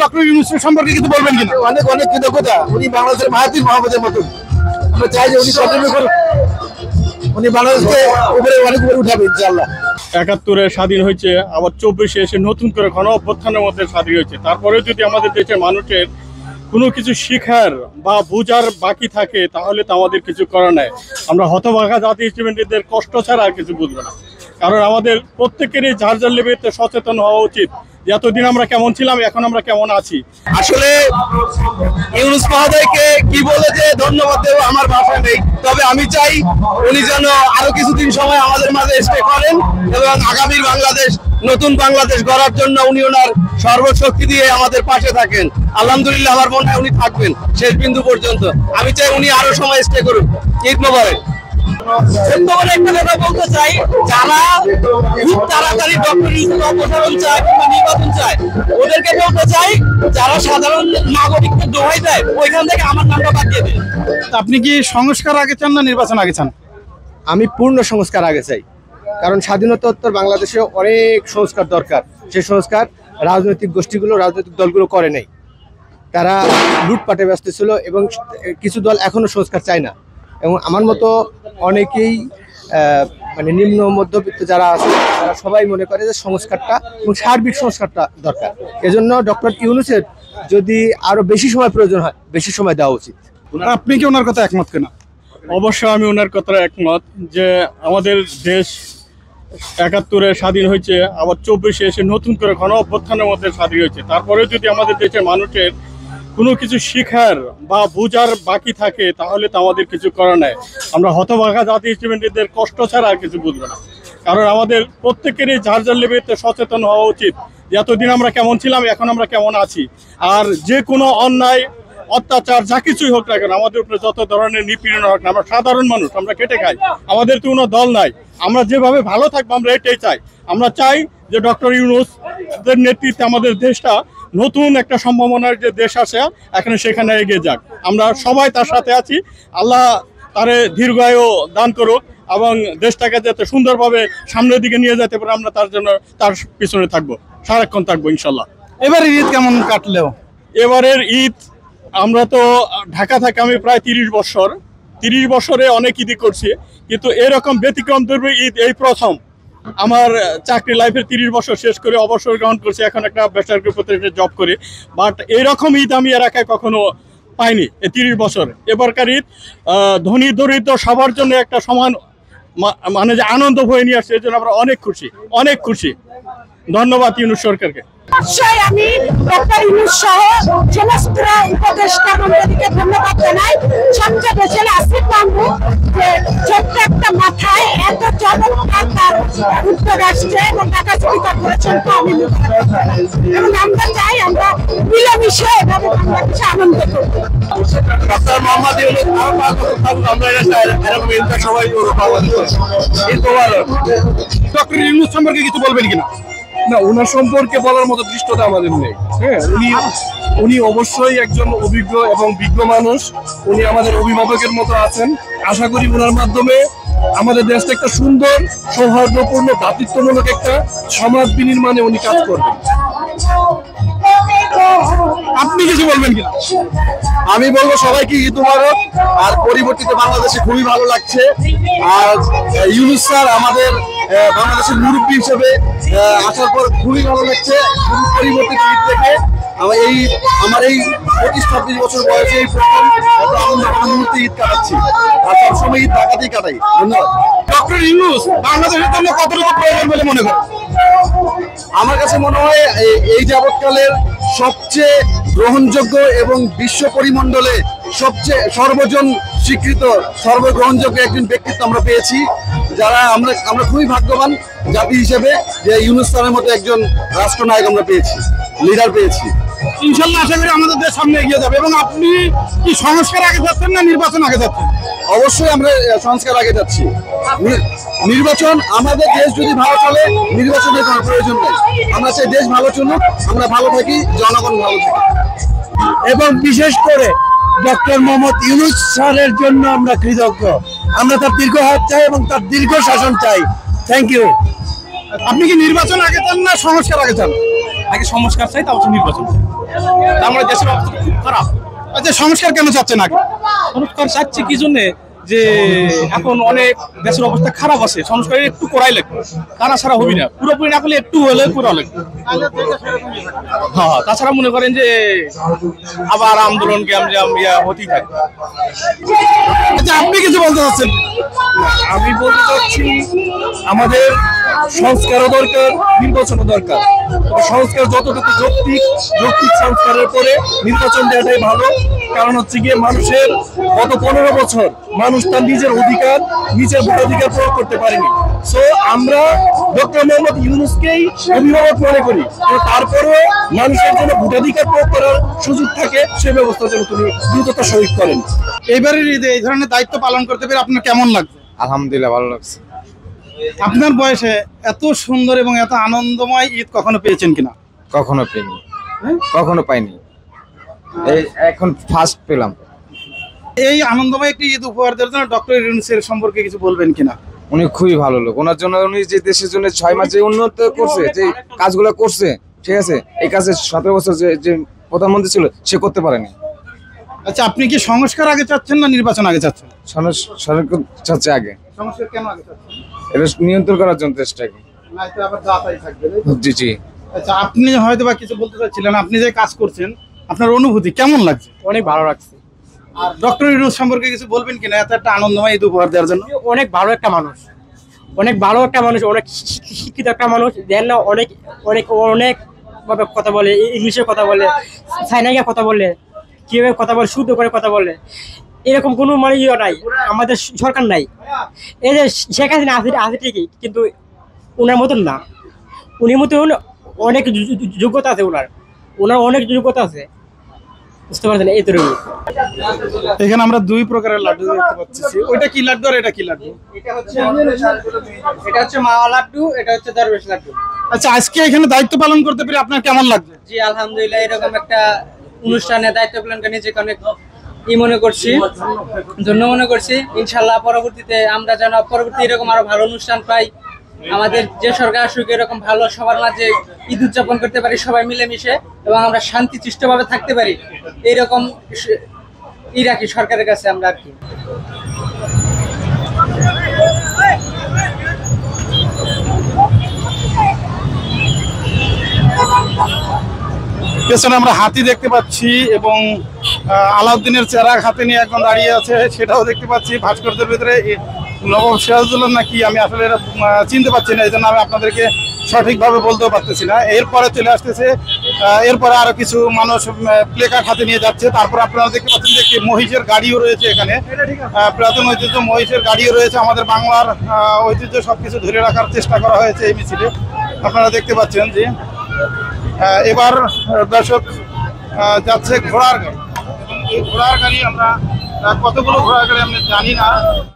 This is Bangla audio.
ডক্টর ইউনূস সম্পর্কে কিছু বলবেন কিনা? অনেক অনেক কৃতজ্ঞতা। উনি বাংলাদেশের মাহাতির মহম্মদের মতন। আমরা চাই যে উনি কন্টিনিউ করুন, উনি বাংলাদেশকে উপরে অনেক উপরে উঠাবে ইনশাআল্লাহ। ৭১-এ স্বাধীন হয়েছে, আবার ২৪-এ এসে নতুন করে গণ অভ্যুত্থানের মধ্যে স্বাধীন হয়েছে। তারপরে যদি আমাদের দেশের মানুষের কোনো কিছু শিখার বা বোঝার বাকি থাকে তাহলে তো আমাদের কিছু করার নাই। আমরা হতভাগা জাতি হিসেবে নিজেদের কষ্ট ছাড়া আর কিছু বুঝবো না। কারণ আমাদের প্রত্যেকেরই যার যার লেভেলে সচেতন হওয়া উচিত যে এতদিন আমরা কেমন ছিলাম, এখন আমরা কেমন আছি। আসলে ইউনূস মহোদয়কে কি বলে যে ধন্যবাদ দেব আমার ভাষা নেই, তবে আমি চাই উনি যেন আরো কিছুদিন সময় আমাদের মাঝে স্টে করেন এবং আগামীর বাংলাদেশ, নতুন বাংলাদেশ গড়ার জন্য উনি ওনার সর্বশক্তি দিয়ে আমাদের পাশে থাকেন। আলহামদুলিল্লাহ আমার মনে হয় উনি থাকবেন শেষ বিন্দু পর্যন্ত। আমি চাই উনি আরো সময় স্টে করুন। ঈদ মোবারক। একটা কথা বলতে চাই, যারা খুব তাড়াতাড়ি ডক্টর ইউনূস অপসারণ চায় কিংবা নির্বাচন চায়, ওদেরকে বলতে চাই যারা সাধারণ নাগরিককে দোহাই দেয় ওইখান থেকে আমার নামটা বাদ দিয়ে দেয়। আপনি কি সংস্কার আগে চান না নির্বাচন আগে চান? আমি পূর্ণ সংস্কার আগে চাই, কারণ স্বাধীনতোত্তর বাংলাদেশে অনেক সংস্কার দরকার। সেই সংস্কার রাজনৈতিক গোষ্ঠীগুলো, রাজনৈতিক দলগুলো করে নাই। তারা লুটপাটে ব্যস্ত ছিল এবং কিছু দল এখনো সংস্কার চায় না। এবং আমার মতো অনেকেই মানে নিম্ন মধ্যবিত্ত যারা আছে তারা সবাই মনে করে যে সংস্কারটা এবং সার্বিক সংস্কারটা দরকার। এজন্য ডক্টর ইউনূসের যদি আরো বেশি সময় প্রয়োজন হয়, বেশি সময় দেওয়া উচিত। আপনি কি ওনার কথা একমত কিনা? অবশ্যই আমি ওনার কথা একমত যে আমাদের দেশ ৭১-এ স্বাধীন হয়েছে, আবার ২৪-এ এসে নতুন করে গণ অভ্যুত্থানের মধ্যে স্বাধীন হয়েছে। তারপরে যদি আমাদের দেশের মানুষের কোনো কিছু শিখার বা বোঝার বাকি থাকে তাহলে তো আমাদের কিছু করার নাই। আমরা হতভাগা জাতি হিসেবে নিজেদের কষ্ট ছাড়া আর কিছু বুঝবো না। কারণ আমাদের প্রত্যেকেরই যার যার লেভেলে সচেতন হওয়া উচিত যে এতদিন আমরা কেমন ছিলাম, এখন আমরা কেমন আছি। আর যে কোনো অন্যায় অত্যাচার যা কিছুই হোক না কেন, আমাদের উপরে যত ধরনের নিপীড়ন হোক না, আমরা সাধারণ মানুষ, আমরা খেটে খাই, আমাদের তো কোনো দল নাই। আমরা যেভাবে ভালো থাকবো আমরা এটাই চাই। আমরা চাই যে ডক্টর ইউনূসের নেতৃত্বে আমাদের দেশটা নতুন একটা সম্ভাবনার যে দেশ আছে এখানে সেখানে এগিয়ে যাক। আমরা সবাই তার সাথে আছি। আল্লাহ তারে দীর্ঘায়ু দান করুক এবং দেশটাকে যাতে সুন্দরভাবে সামনের দিকে নিয়ে যেতে পারে, আমরা তার জন্য তার পিছনে থাকবো, সারাক্ষণ থাকবো ইনশাল্লাহ। এবারের ঈদ কেমন কাটলেও? এবারের ঈদ আমরা তো ঢাকা থাকি আমি প্রায় ৩০ বছরে অনেক ঈদই করছি, কিন্তু এরকম ব্যতিক্রম ধর্মী ঈদ এই প্রথম। আমার চাকরি লাইফের ৩০ বছর শেষ করে অবসর গ্রহণ করছি, এখন একটা বেসরকারি প্রতিষ্ঠানে জব করি, বাট এইরকম ঈদ আমি এর আগে কখনো পাইনি এই ৩০ বছর। এবারকার ঈদ ধনী দরিদ্র সবার জন্য একটা সমান মানে যে আনন্দ বয়ে নিয়ে আসছে, এই জন্য আমরা অনেক খুশি। ধন্যবাদ ইউনূস সরকারকে। অবশ্যই আমি ডক্টর ইউনূস সহ সমস্ত উপদেষ্টা মণ্ডলীকে ধন্যবাদ জানাই। সবচেয়ে বেশি আসিফ মাহমুদ যে ছোট্ট একটা মাথায় এত চমৎকার তার উদ্যোগ আসছে এবং ঢাকা সিটি কর্পোরেশন এবং আমরা চাই আমরা মিলেমিশে এভাবে বাংলাদেশে আনন্দ করব। ডক্টর মোহাম্মদ ইউনূস আমরা এরকম ইনশা সবাই করবো বাংলাদেশে। ঈদ মোবারক। ডক্টর ইউনূস সম্পর্কে কিছু বলবেন কিনা? না, ওনার সম্পর্কে বলার মতো দৃষ্টতা আমাদের নেই। হ্যাঁ, উনি অবশ্যই একজন অভিজ্ঞ এবং বিজ্ঞ মানুষ। উনি আমাদের অভিভাবকের মতো আছেন। আশা করি ওনার মাধ্যমে আমাদের দেশটা একটা সুন্দর, সৌহার্দ্যপূর্ণ, ভ্রাতৃত্বমূলক একটা সমাজ বিনির্মাণে উনি কাজ করবেন। আপনি কিছু বলবেন কিনা? আমি বলবো সবাইকে ঈদ মোবারক। আর পরিবর্তিত বাংলাদেশে খুবই ভালো লাগছে। আর ইউনূস স্যার আমাদের বাংলাদেশের মুরব্বী হিসেবে আসার পর খুবই ভালো লাগছে। পরিবর্তিত ঈদ থেকে আমার এই 25-26 বছর বয়সে এই প্রথম এত আনন্দঘন মুহূর্তে ঈদ কাটাচ্ছি। আর সবসময় ঈদ ঢাকাতেই কাটাই। ধন্যবাদ। ডক্টর ইউনূস বাংলাদেশের জন্য কতটুকু প্রয়োজন বলে মনে করেন? আমার কাছে মনে হয় এই যাবৎকালের সবচেয়ে গ্রহণযোগ্য এবং বিশ্ব পরিমণ্ডলে সবচেয়ে সর্বজন স্বীকৃত, সর্বগ্রহণযোগ্য একজন ব্যক্তিত্ব আমরা পেয়েছি। যারা আমরা খুবই ভাগ্যবান জাতি হিসেবে যে ইউনূস স্যারের মতো একজন রাষ্ট্রনায়ক আমরা পেয়েছি, লিডার পেয়েছি। ইনশাল্লাহ আশা করি আমাদের দেশ সামনে এগিয়ে যাবে। এবং আপনি কি সংস্কার আগে যাচ্ছেন না নির্বাচন আগে যাচ্ছেন? অবশ্যই আমরা সংস্কার আগে যাচ্ছি। নির্বাচন, আমাদের দেশ যদি ভালো চলে নির্বাচনের কোনো প্রয়োজন নেই। আমরা চাই দেশ ভালো চলুক, আমরা ভালো থাকি, জনগণ ভালো থাকে। এবং বিশেষ করে ডক্টর মোহাম্মদ ইউনূস স্যারের জন্য আমরা কৃতজ্ঞ। আমরা তার দীর্ঘ হাত চাই এবং তার দীর্ঘ শাসন চাই। Thank you. আপনি কি নির্বাচন আগে চান না সংস্কার আগে চান? আগে সংস্কার চাই, তারপর নির্বাচন চাই। আমাদের দেশের অবস্থা খুব খারাপ। আচ্ছা, সংস্কার কেন চাচ্ছেন আগে? সংস্কার চাচ্ছি কি জন্যে, যে এখন অনেক দেশের অবস্থা খারাপ আছে, সংস্কার একটু করাই লাগবে, তারা ছাড়া হবি না, পুরোপুরি না করলে একটু হলে করা লাগবে। হ্যাঁ, তাছাড়া মনে করেন যে আবার আন্দোলন হতেই থাকবে। আচ্ছা, আপনি কিছু বলতে চাচ্ছেন? আমি বলতে চাচ্ছি আমাদের সংস্কারও দরকার, নির্বাচনও দরকার। তবে সংস্কার যতটুকু যৌক্তিক সংস্কারের পরে নির্বাচন দেওয়াটাই ভালো। কারণ হচ্ছে গিয়ে মানুষের গত 15 বছর মানুষ তার নিজের ভোটাধিকার প্রয়োগ করতে পারেনি। সো আমরা ডক্টর মোহাম্মদ ইউনূসকেই অভিভাবক মনে করি, তারপরেও মানুষের জন্য ভোটাধিকার প্রয়োগ করার সুযোগ থাকে, সে ব্যবস্থা যেন তুমি দ্রুততার সহিত করেন। এইবারের ঈদে এই ধরনের দায়িত্ব পালন করতে পেরে আপনার কেমন লাগছে? আলহামদুলিল্লাহ, ভালো লাগছে। আপনার বয়সে এত সুন্দর এবং এত আনন্দময় ঈদ কখনো পেয়েছেন কিনা? কখনো পাইনি, এই এখন ফার্স্ট পেলাম। এই আনন্দময় একটি ঈদ উপহার দেওয়ার জন্য ডক্টর ইউনূসের সম্পর্কে কিছু বলবেন কিনা? উনি খুবই ভালো লোক। ওনার জন্য উনি যে দেশের জন্য 6 মাস যে উন্নত করছে, যে কাজগুলো করছে, ঠিক আছে, এই কাজে 17 বছর যে প্রধানমন্ত্রী ছিল সে করতে পারেনি। আচ্ছা, আপনি কি সংস্কার আগে চাচ্ছেন না নির্বাচন আগে চাচ্ছেন? সরকার চাচ্ছে আগে, সংস্কার কেন আগে চাচ্ছেন? এটা নিয়ন্ত্রণ করার জন্য চেষ্টা করি। নাইতো আবার যাতাই থাকবে। জি জি। আচ্ছা, আপনি হয়তো বা কিছু বলতে চাচ্ছিলেন, আপনি যে কাজ করছেন আপনার অনুভূতি কেমন লাগছে? অনেক ভালো লাগছে। আর ডক্টর ইউনূস সম্পর্কে কিছু বলবেন কিনা এত একটা আনন্দময় ঈদ উপহার দেওয়ার জন্য? অনেক ভালো একটা মানুষ, অনেক শিক্ষিত একটা মানুষ। দেন না, অনেক ভাবে কথা বলে, ইংলিশে কথা বলে, চাইনাকে কথা বলে, কিভাবে কথা বলে, শুদ্ধ করে কথা বলে। এরকম কোনো মানে নাই, আমাদের সরকার নাই। এই যে শেখ হাসিনা আছে ঠিকই, কিন্তু ওনার মতন না। উনি মতন অনেক যোগ্যতা আছে, ওনার অনেক যোগ্যতা আছে, বুঝতে পারছেন? এই তো এখানে আমরা 2 প্রকারের লাড্ডু দেখতে পাচ্ছি। ওইটা কি লাড্ডু আর এটা কি লাড্ডু? এটা হচ্ছে মাওয়া লাড্ডু, এটা হচ্ছে দরবেশ লাড্ডু। আচ্ছা, আজকে এখানে দায়িত্ব পালন করতে পেরে আপনার কেমন লাগছে? জি আলহামদুলিল্লাহ, এরকম একটা অনুষ্ঠানে দায়িত্ব পালন করে নিজেকে অনেক ধন্য মনে করছি। ইনশাল্লাহ পরবর্তীতে আমরা যেন এরকম আরো ভালো অনুষ্ঠান পাই, আমাদের যে সরকার আসুক এরকম ভালো সবার মাঝে ঈদ উদযাপন করতে পারি সবাই মিলেমিশে, এবং আমরা শান্তিশৃষ্টভাবে থাকতে পারি, এইরকম ই রাখি সরকারের কাছে আমরা আর কি। পেছনে আমরা হাতি দেখতে পাচ্ছি এবং আলাউদ্দিনের চেরাগ হাতে নিয়ে একজন দাঁড়িয়ে আছে, সেটাও দেখতে পাচ্ছি। ভাস্কর্যের ভিতরে নবাব সিরাজউদ্দৌলা নাকি, আমি আসলে এটা চিনতে পারছি না, এই জন্য আমি আপনাদেরকে সঠিকভাবে বলতেও পারতেছি না। এরপরে চলে আসতেছে, এরপরে আরো কিছু মানুষ প্লেকার্ড হাতে নিয়ে যাচ্ছে। তারপর আপনারা দেখতে পাচ্ছেন যে একটি মহিষের গাড়িও রয়েছে এখানে, পুরাতন ঐতিহ্য মহিষের গাড়িও রয়েছে। আমাদের বাংলার ঐতিহ্য সবকিছু ধরে রাখার চেষ্টা করা হয়েছে এই মিছিলে, আপনারা দেখতে পাচ্ছেন। যে এবার দর্শক যাচ্ছে ঘোড়ার গাড়ি, এই ঘোড়ার গাড়ি আমরা কতগুলো ঘোড়ার গাড়ি আমরা জানি না।